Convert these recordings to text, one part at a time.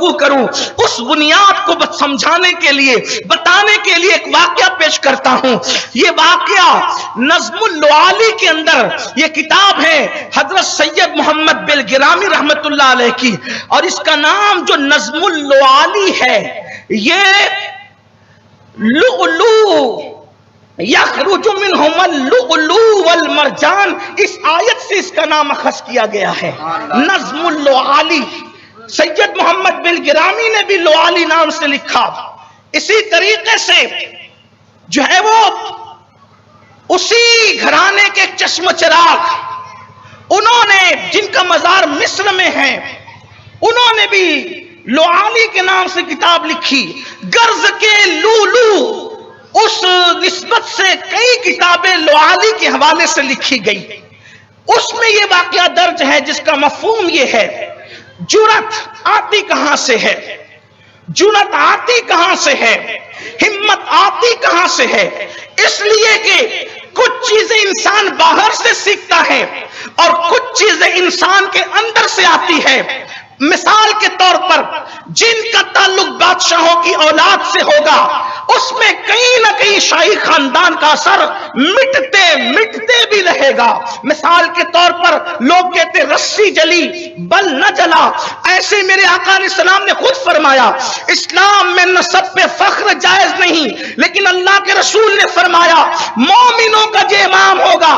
گفتگو کروں اس بنیاد کو سمجھانے کے لیے بتانے کے لیے ایک واقعہ پیش کرتا ہوں. یہ واقعہ نظم اللعالی کے اندر یہ کتاب ہے حضرت سید محمد بلگرامی رحمت اللہ علیہ کی, اور اس کا نام جو نظم اللعالی ہے یہ لؤلؤ یخرج منہم اللؤلؤ والمرجان, اس آیت سے اس کا نام اخذ کیا گیا ہے. نظم اللعالی سید محمد بلگرامی نے بھی لعالی نام سے لکھا. اسی طریقے سے جو ہے وہ اسی گھرانے کے چشم چراغ انہوں نے جن کا مزار مصر میں ہے انہوں نے بھی لعالی کے نام سے کتاب لکھی. غرض کے لولو اس نسبت سے کئی کتابیں لعالی کے حوالے سے لکھی گئی. اس میں یہ واقعہ درج ہے جس کا مفہوم یہ ہے جرأت آتی کہاں سے ہے, جرأت آتی کہاں سے ہے, ہمت آتی کہاں سے ہے. اس لیے کہ کچھ چیزیں انسان باہر سے سیکھتا ہے اور کچھ چیزیں انسان کے اندر سے آتی ہے. مثال کے طور پر جن کا تعلق بادشاہوں کی اولاد سے ہوگا اس میں کہیں نہ کہیں شاہی خاندان کا اثر مٹتے مٹتے بھی رہے گا. مثال کے طور پر لوگ کہتے رسی جلی بل نہ جلا, ایسے میرے آقا علیہ السلام نے خود فرمایا اسلام میں نسب پہ فخر جائز نہیں, لیکن اللہ کے رسول نے فرمایا مومنوں کا جو امام ہوگا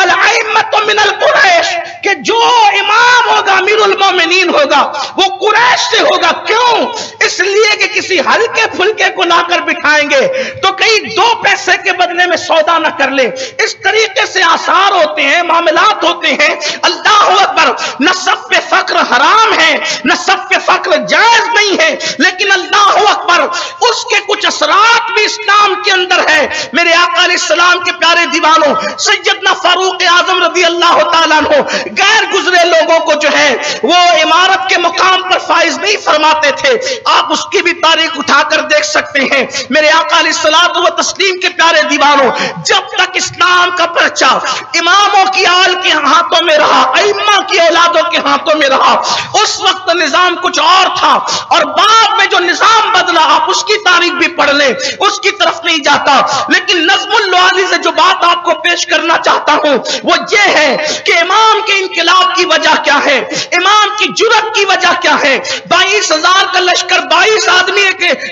الائمۃ من القریش, کہ جو امام ہوگا امیر المومنین ہوگا وہ قریش سے ہوگا. کیوں؟ اس لیے کہ کسی ہلکے پھلکے کو لا کر بٹھائیں گے تو کہیں 2 پیسے کے بدلے میں سودا نہ کر لے. اس طریقے سے آثار ہوتے ہیں, معاملات ہوتے ہیں. اللہ اکبر, نسب پہ فخر حرام ہے, نسب پہ فخر جائز نہیں ہے, لیکن اللہ اکبر اس کے کچھ اثرات بھی اسلام کے اندر ہے. میرے آقا علیہ السلام کے پیارے دیوانوں, سیدنا فاروق اعظم رضی اللہ تعالیٰ عنہ غیر گزرے لوگوں کو جو ہے وہ عمارت کے مقام پر فائز نہیں فرماتے تھے. آپ اس کی بھی تاریخ اٹھا کر دیکھ سکتے ہیں. میرے آقا علیہ الصلوۃ والتسلیم کے پیارے دیوانوں, جب تک اسلام کا پرچہ اماموں کی آل کے ہاتھوں میں رہا, ائمہ کی اولادوں کے ہاتھوں میں رہا, اس وقت نظام کچھ اور تھا, اور بعد میں جو نظام بدلا آپ اس کی تاریخ بھی پڑھ لیں, اس کی طرف نہیں جاتا. لیکن نظم اللعالی سے جو بات آپ کو پیش کرنا چاہتا ہوں وہ یہ ہے کہ امام کے انقلاب کی وجہ کیا ہے, امام کی جرأت کی وجہ کیا ہے. 22,000 کا لشکر 22 آدمی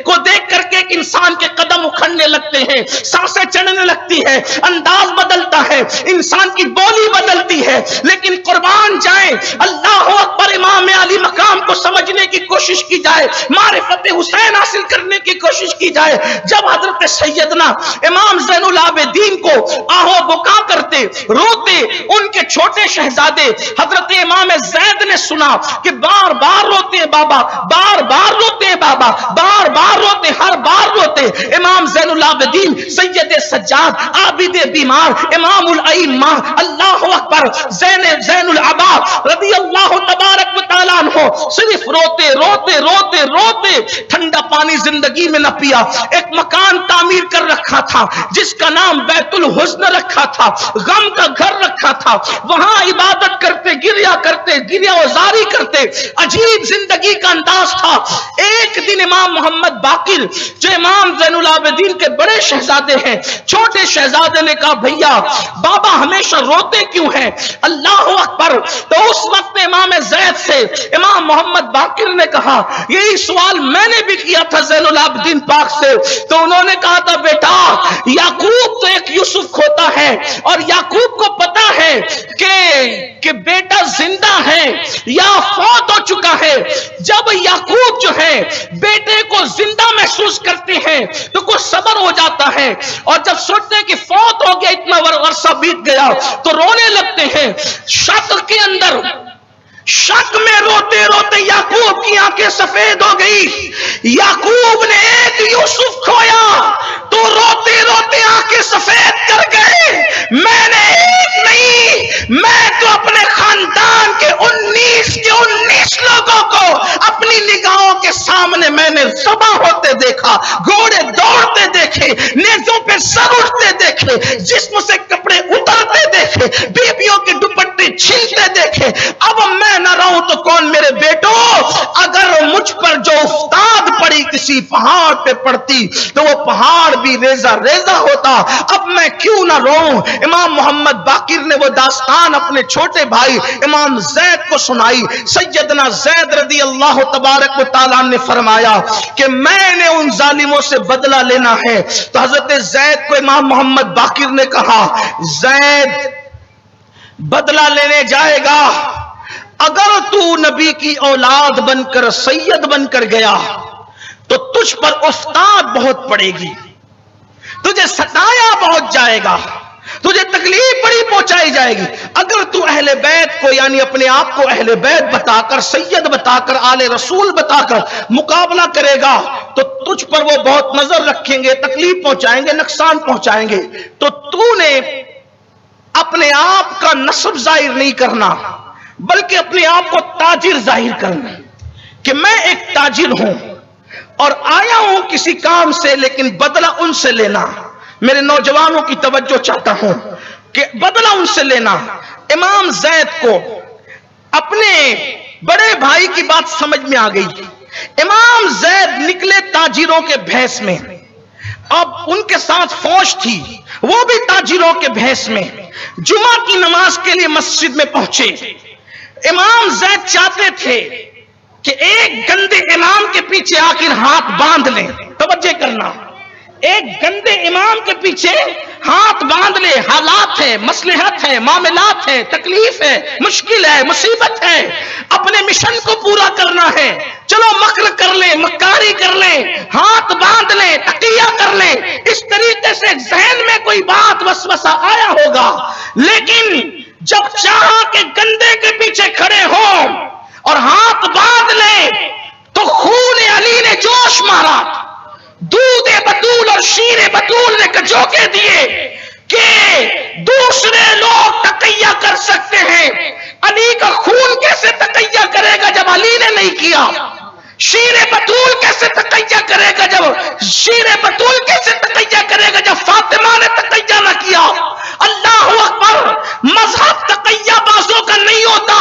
کو دیکھ کر کے ایک انسان کے قدم اکھڑنے لگتے ہیں, سانسیں چڑھنے لگتی ہے, انداز بدلتا ہے, انسان کی بولی بدلتی ہے. لیکن قربان جائیں اللہ اکبر, امام علی مقام کو سمجھنے کی کوشش کی جائے, معرفت حسین حاصل کرنے کی کوشش کی جائے. جب حضرت سیدنا امام زین العابدین کو آہو بکا کرتے روتے ان کے چھوٹے شہزادے حضرت امام زید نے سنا کہ بار بار روتے ہیں بابا, بار بار روتے ہیں بابا, بار بار روتے, ہر بار روتے. امام زین العابدین سید سجاد عابد بیمار امام الائمہ اللہ اکبر زین العباد رضی اللہ تبارک و تعالیٰ عنہ صرف روتے روتے روتے روتے, ٹھنڈا پانی زندگی میں نہ پیا. ایک مکان تعمیر کر رکھا تھا جس کا نام بیت الحزن رکھا تھا, غم کا گھر رکھا تھا, وہاں عبادت کرتے, گریا کرتے, گریا وزاری کرتے, عجیب زندگی کا انداز تھا. ایک دن امام محمد باقر جو امام زین العابدین کے بڑے شہزادے ہیں, چھوٹے شہزادے نے کہا بھیا بابا ہمیشہ روتے کیوں ہیں, اللہ اکبر. تو اس وقت امام زید سے امام محمد باقر نے کہا یہی سوال میں نے بھی کیا تھا زین العابدین پاک سے, تو انہوں نے کہا تھا بیٹا یعقوب تو ایک یوسف کھوتا ہے اور یعقوب کو پتا ہے کہ بیٹا زندہ ہے یا فوت ہو چکا ہے. جب یعقوب جو ہے بیٹے کو زندہ محسوس کرتے ہیں تو کچھ صبر ہو جاتا ہے, اور جب سوچتے ہیں کہ فوت ہو گیا, اتنا عرصہ بیت گیا, تو رونے لگتے ہیں. شک کے اندر, شک میں روتے روتے یعقوب کی آنکھیں سفید ہو گئی. یعقوب نے ایک یوسف کھویا تو روتے روتے آنکھیں سفید کر گئے. میں نے ایک نہیں, میں تو اپنے خاندان کے 19 لوگوں کو اپنی نگاہوں کے سامنے میں نے ذبح ہوتے دیکھا, گھوڑے دوڑتے دیکھے, نیزوں پہ سر اٹھتے دیکھے, جسم سے کپڑے اترتے دیکھے, بیبیوں کے دوپٹے چھلتے دیکھے. اب میں نہ رہوں تو کون میرے بیٹوں, اگر مجھ پر جو افتاد پڑی کسی پہاڑ پہ پڑتی تو وہ پہاڑ بھی ریزہ ریزہ ہوتا. اب میں کیوں نہ روؤں. امام محمد باقر نے وہ داستان اپنے چھوٹے بھائی امام زید کو سنائی. سیدنا زید رضی اللہ تبارک و تعالیٰ نے فرمایا کہ میں نے ان ظالموں سے بدلہ لینا ہے. تو حضرت زید کو امام محمد باقر نے کہا زید بدلہ لینے جائے گا, اگر تو نبی کی اولاد بن کر سید بن کر گیا تو تجھ پر افتاد بہت پڑے گی, تجھے ستایا بہت جائے گا, تجھے تکلیف بڑی پہنچائی جائے گی. اگر تو اہل بیت کو یعنی اپنے آپ کو اہل بیت بتا کر, سید بتا کر, آل رسول بتا کر مقابلہ کرے گا تو تجھ پر وہ بہت نظر رکھیں گے, تکلیف پہنچائیں گے, نقصان پہنچائیں گے. تو نے اپنے آپ کا نسب ظاہر نہیں کرنا بلکہ اپنے آپ کو تاجر ظاہر کرنا کہ میں ایک تاجر ہوں اور آیا ہوں کسی کام سے, لیکن بدلہ ان سے لینا. میرے نوجوانوں کی توجہ چاہتا ہوں کہ بدلہ ان سے لینا. امام زید کو اپنے بڑے بھائی کی بات سمجھ میں آ گئی. امام زید نکلے تاجروں کے بھیس میں, اب ان کے ساتھ فوج تھی, وہ بھی تاجروں کے بھیس میں. جمعہ کی نماز کے لیے مسجد میں پہنچے. امام زید چاہتے تھے کہ ایک گندے امام کے پیچھے آ کر ہاتھ باندھ لیں. توجہ کرنا, ایک گندے امام کے پیچھے ہاتھ باندھ لے. حالات ہے, مصلحت ہے, معاملات ہے, تکلیف ہے, مشکل ہے, مصیبت ہے, اپنے مشن کو پورا کرنا ہے. چلو مکر کر لیں, مکاری کر لیں, ہاتھ باندھ لیں, تقیہ کر لیں. اس طریقے سے ذہن میں کوئی بات وسوسہ آیا ہوگا, لیکن جب چاہا کہ گندے کے پیچھے کھڑے ہوں اور ہاتھ باندھ لیں تو خون علی نے جوش مارا. دودھ بطول اور شیر بطول نے کجوکے دیے کہ دوسرے لوگ تقیہ کر سکتے ہیں, علی کا خون کیسے تقیہ کرے گا جب علی نے نہیں کیا. شیر بطول کیسے تقیہ کرے گا جب فاطمہ نے تقیہ نہ کیا. اللہ اکبر. مذہب تقیہ بازوں کا نہیں ہوتا,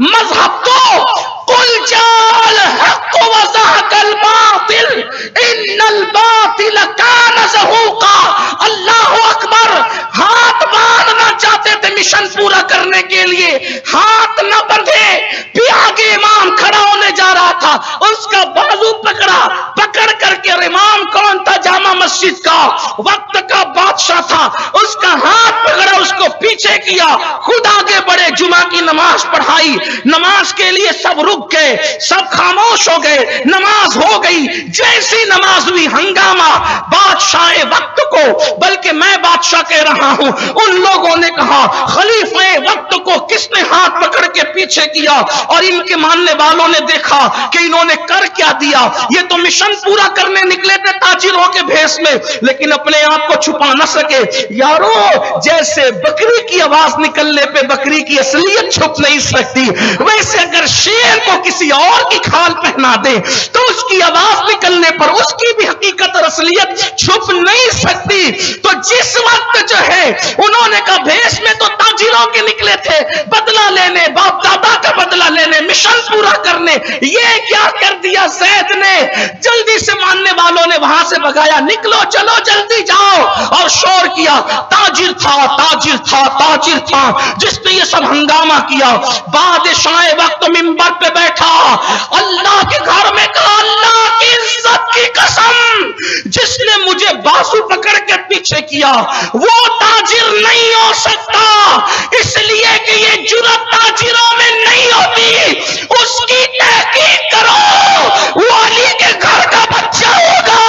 مذہب تو قل جاء الحق وزهق الباطل ان الباطل كان زهوقا. اللہ اکبر. ہاتھ باندھنا چاہتے تھے مشن پورا کرنے کے لیے, ہاتھ نہ بندھے. بھی آگے امام کھڑا ہونے جا رہا تھا, اس کا بازو پکڑ کر کے, اور امام کون تھا؟ جامع مسجد کا وقت کا بادشاہ تھا. اس کا ہاتھ پکڑا, اس کو پیچھے کیا, خود آگے بڑھے, جمعہ کی نماز پڑھائی. نماز کے لیے سب رک گئے, سب خاموش ہو گئے, نماز ہو گئی. جیسی نماز ہوئی ہنگامہ بادشاہ وقت کو, بلکہ میں بادشاہ کہہ رہا ہوں, ان لوگوں نے کہا خلیفہ وقت کو کس نے ہاتھ پکڑ کے پیچھے کیا. اور ان کے ماننے والوں نے دیکھا کہ انہوں نے کر کیا دیا. یہ تو مشن پورا کرنے نکلے تھے تاجروں کے بھیس میں, لیکن اپنے آپ کو چھپا نہ سکے. یارو, جیسے بکری کی آواز نکلنے پہ بکری کی اصلیت چھپ نہیں سکتی, ویسے اگر شیر کو کسی اور کی کھال پہنا دے تو اس کی آواز نکلنے پر اس کی بھی حقیقت اور اصلیت چھپ نہیں سکتی. تو جس وقت جو ہے انہوں نے کہا بھیس میں تو تاجروں کے نکلے تھے, بدلہ لینے, باپ دادا کا بدلہ لینے, مشن پورا کرنے, یہ کیا کر دیا زید نے. جلدی سے ماننے والوں نے وہاں سے بگایا, نکلو چلو جلدی جاؤ, اور شور کیا. تاجر تھا جس نے یہ سب ہنگامہ کیا. بادشاہ وقت منبر پہ بیٹھا, اللہ کے گھر میں کہا اللہ کی عزت کی قسم, جس نے مجھے بازو پکڑ کے پیچھے کیا وہ تاجر نہیں ہو سکتا, اس لیے کہ یہ جرأت تاجروں میں نہیں ہوتی. اس کی تحقیق کرو, وہ علی کے گھر کا بچہ ہوگا,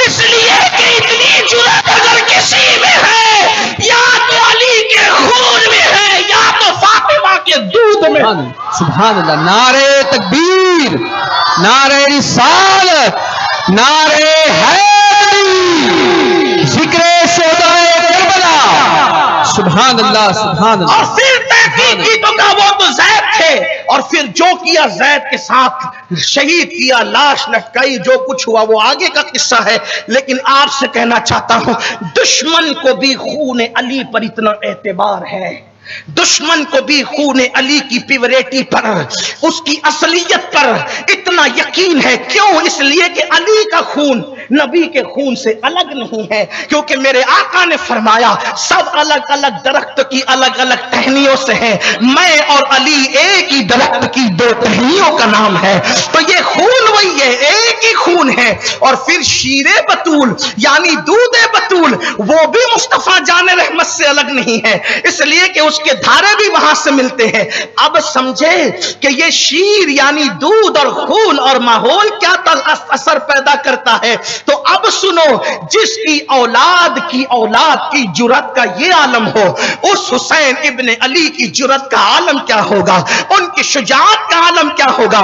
اس لیے کہ اتنی جرأت اگر کسی میں ہے یا تو علی کے خون میں ہے یا تو فاطمہ کے دودھ میں. سبحان اللہ. نعرہ تکبیر, نعرہ رسالت, نعرہ حیدری, ذکر شہدائے کربلا. سبحان اللہ, سبحان اللہ. اور پھر تحقیق کی تو کہا وہ تو زید تھے, اور پھر جو کیا زید کے ساتھ شہید کیا, لاش لٹکائی, جو کچھ ہوا وہ آگے کا قصہ ہے. لیکن آپ سے کہنا چاہتا ہوں, دشمن کو بھی خون علی پر اتنا اعتبار ہے, دشمن کو بھی خون علی کی پیوریٹی پر، اس کی اصلیت پر اتنا یقین ہے. کیوں؟ اس لیے کہ علی کا خون نبی کے خون سے الگ نہیں ہے، کیونکہ میرے آقا نے فرمایا سب الگ الگ درخت کی الگ الگ ٹہنیوں سے ہیں، میں اور علی ایک ہی درخت کی دو ٹہنیوں کا نام ہے. تو یہ خون وہی ہے، ایک ہی خون ہے. اور پھر شیر بطول یعنی دودھ بطول وہ بھی مصطفیٰ جان رحمت سے الگ نہیں ہے، اس لیے کہ اس کے دھارے بھی وہاں سے ملتے ہیں. اب سمجھے کہ یہ شیر یعنی دودھ اور خون اور ماحول کیا اثر پیدا کرتا ہے. تو اب سنو، جس کی اولاد کی جرات کا یہ عالم ہو، اس حسین ابن علی کی جرات کا عالم کیا ہوگا، ان کی شجاعت کا عالم کیا ہوگا.